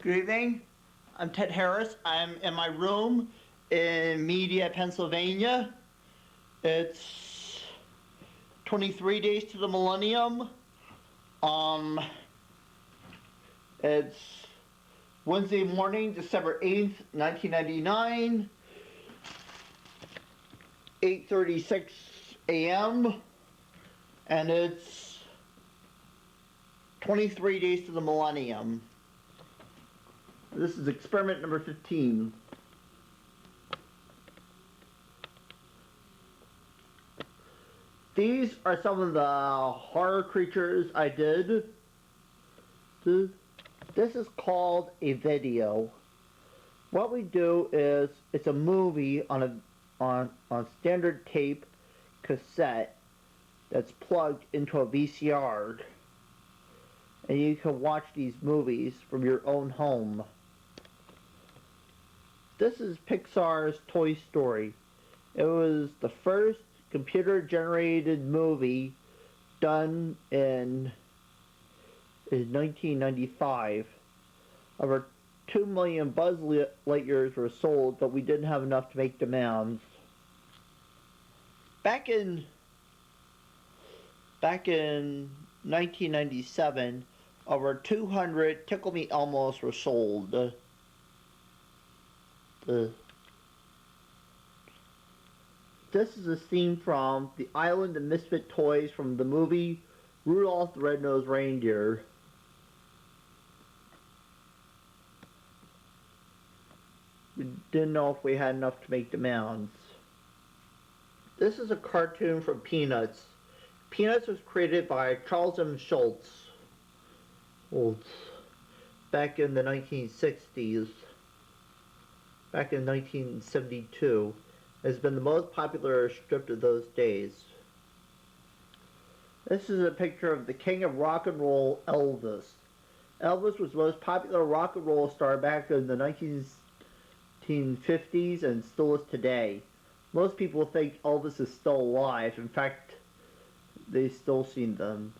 Good evening. I'm Ted Harris. I'm in my room in Media, Pennsylvania. It's 23 days to the millennium. It's Wednesday morning, December 8th, 1999, 8:36 a.m. and it's 23 days to the millennium. This is experiment number 15. These are some of the horror creatures I did. This is called a video. What we do is, it's a movie on standard tape cassette that's plugged into a VCR. And you can watch these movies from your own home. This is Pixar's Toy Story. It was the first computer-generated movie done in 1995. Over 2 million Buzz Lightyears were sold, but we didn't have enough to make demands. Back in 1997, over 200 Tickle Me Elmos were sold. This is a scene from The Island of Misfit Toys from the movie Rudolph the Red-Nosed Reindeer. We didn't know if we had enough to make demands. This is a cartoon from Peanuts. Peanuts was created by Charles M. Schulz back in the 1960s. Back in 1972. Has been the most popular strip of those days. This is a picture of the king of rock and roll, Elvis. Elvis was the most popular rock and roll star back in the 1950s and still is today. Most people think Elvis is still alive. In fact, they've still seen them.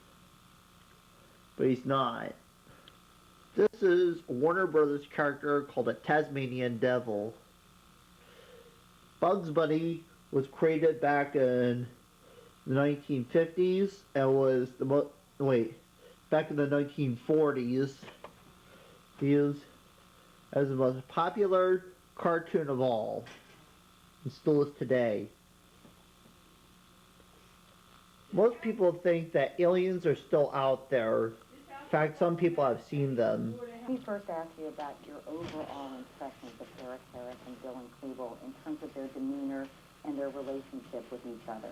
But he's not. This is a Warner Brothers character called a Tasmanian Devil. Bugs Bunny was created back in the 1950s and was back in the 1940s. He is as the most popular cartoon of all, and still is today. Most people think that aliens are still out there. In fact, some people have seen them. Let me first ask you about your overall impressions of Eric Harris and Dylan Klebold in terms of their demeanor and their relationship with each other.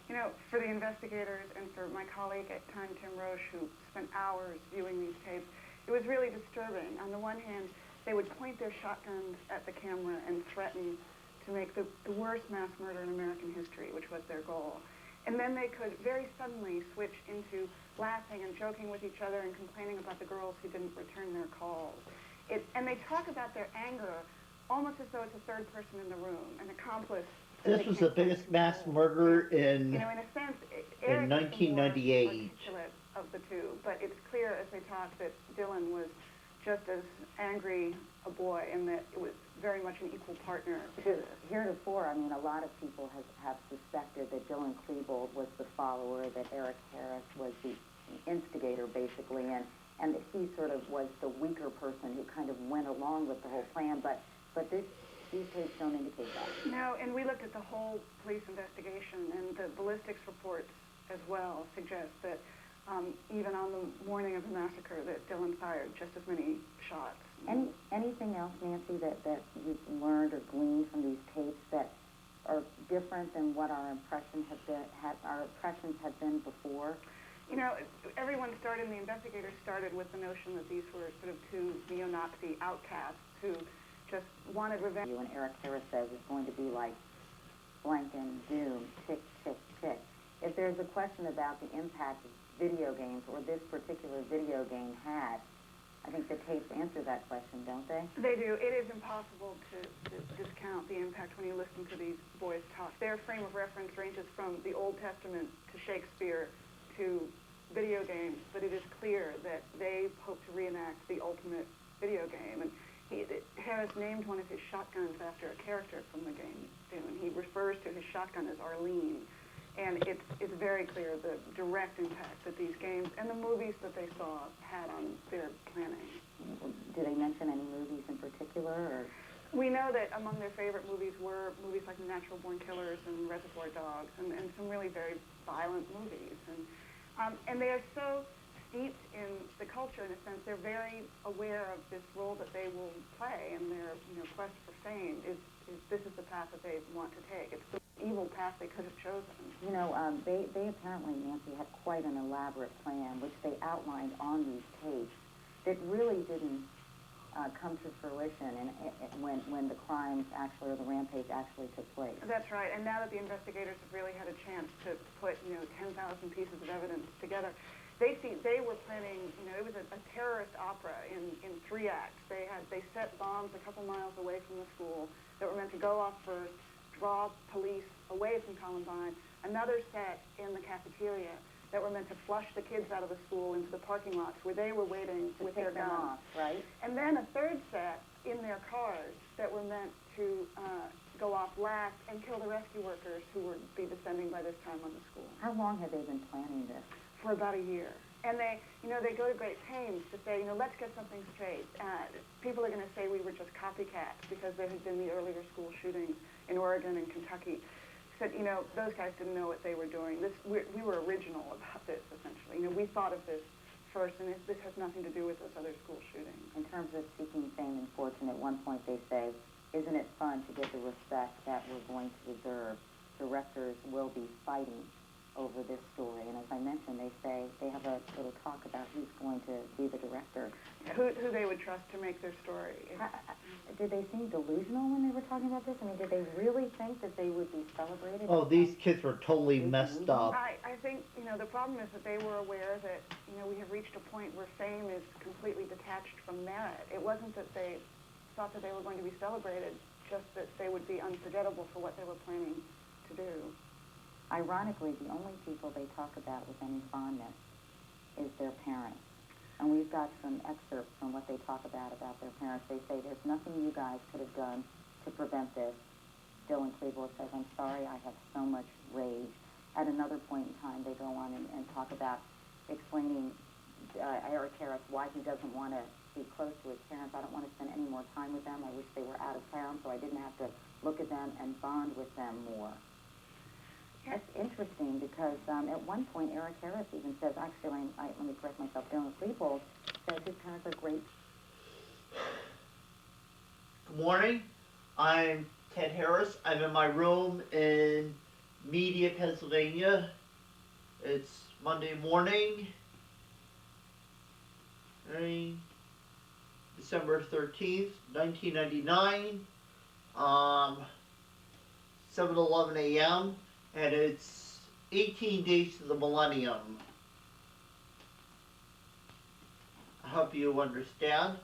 You know, for the investigators and for my colleague at Time, Tim Roche, who spent hours viewing these tapes, it was really disturbing. On the one hand, they would point their shotguns at the camera and threaten to make the worst mass murder in American history, which was their goal. And then they could very suddenly switch into laughing and joking with each other and complaining about the girls who didn't return their calls. And they talk about their anger almost as though it's a third person in the room, an accomplice. This was the biggest mass murder in, you know, in a sense, in 1998. Articulate of the two, but it's clear as they talk that Dylan was just as angry a boy and that it was very much an equal partner. Because heretofore, I mean, a lot of people have suspected that Dylan Klebold was the follower, that Eric Harris was the instigator, basically, and that he sort of was the weaker person who kind of went along with the whole plan, but these tapes don't indicate that. No, and we looked at the whole police investigation, and the ballistics reports as well suggest that even on the morning of the massacre, that Dylan fired just as many shots. Anything else, Nancy, that you've learned or gleaned from these tapes that are different than what our impressions have been before? You know, the investigators started with the notion that these were sort of two neo-Nazi outcasts who just wanted revenge. And Eric Harris says it's going to be like blank and doom, tick, tick, tick. If there's a question about the impact of video games, or this particular video game had, I think the tapes answer that question, don't they? They do. It is impossible to discount the impact when you listen to these boys talk. Their frame of reference ranges from the Old Testament to Shakespeare to video games, but it is clear that they hope to reenact the ultimate video game, and Harris named one of his shotguns after a character from the game Dune. He refers to his shotgun as Arlene, and it's very clear the direct impact that these games and the movies that they saw had on their planning. Do they mention any movies in particular? Or? We know that among their favorite movies were movies like Natural Born Killers and Reservoir Dogs, and some really very violent movies. And they are so steeped in the culture, in a sense. They're very aware of this role that they will play, and their quest for fame is this is the path that they want to take. It's the evil path they could have chosen. They apparently, Nancy, had quite an elaborate plan, which they outlined on these tapes, that really didn't come to fruition and when the crimes actually, or the rampage actually took place. That's right, and now that the investigators have really had a chance to put 10,000 pieces of evidence together, they were planning, it was a terrorist opera in 3 acts. They set bombs a couple miles away from the school that were meant to go off first, draw police away from Columbine, another set in the cafeteria that were meant to flush the kids out of the school into the parking lots where they were waiting with their guns. Right? And then a third set in their cars that were meant to go off last and kill the rescue workers who would be descending by this time on the school. How long have they been planning this? For about a year. And they go to great pains to say, let's get something straight. People are going to say we were just copycats because there had been the earlier school shootings in Oregon and Kentucky. Said, those guys didn't know what they were doing. We were original about this, essentially. We thought of this first, and this has nothing to do with those other school shootings. In terms of seeking fame and fortune, at one point they say, isn't it fun to get the respect that we're going to deserve? Directors will be fighting over this story. And as I mentioned, they say they have a little talk about who's going to be the director. Who they would trust to make their story. Did they seem delusional when they were talking about this? I mean, did they really think that they would be celebrated? Oh, these kids were totally messed up. I think, the problem is that they were aware that, we have reached a point where fame is completely detached from merit. It wasn't that they thought that they were going to be celebrated, just that they would be unforgettable for what they were planning to do. Ironically, the only people they talk about with any fondness is their parents. And we've got some excerpts from what they talk about their parents. They say, there's nothing you guys could have done to prevent this. Dylan Klebold says, I'm sorry, I have so much rage. At another point in time, they go on and talk about explaining Eric Harris why he doesn't want to be close to his parents. I don't want to spend any more time with them. I wish they were out of town so I didn't have to look at them and bond with them more. That's interesting because at one point Eric Harris even says, actually, let me correct myself, Dylan Klebold says his parents are great. Good morning. I'm Ted Harris. I'm in my room in Media, Pennsylvania. It's Monday morning, December 13th, 1999, 7:11 a.m., and it's 18 days to the millennium. I hope you understand.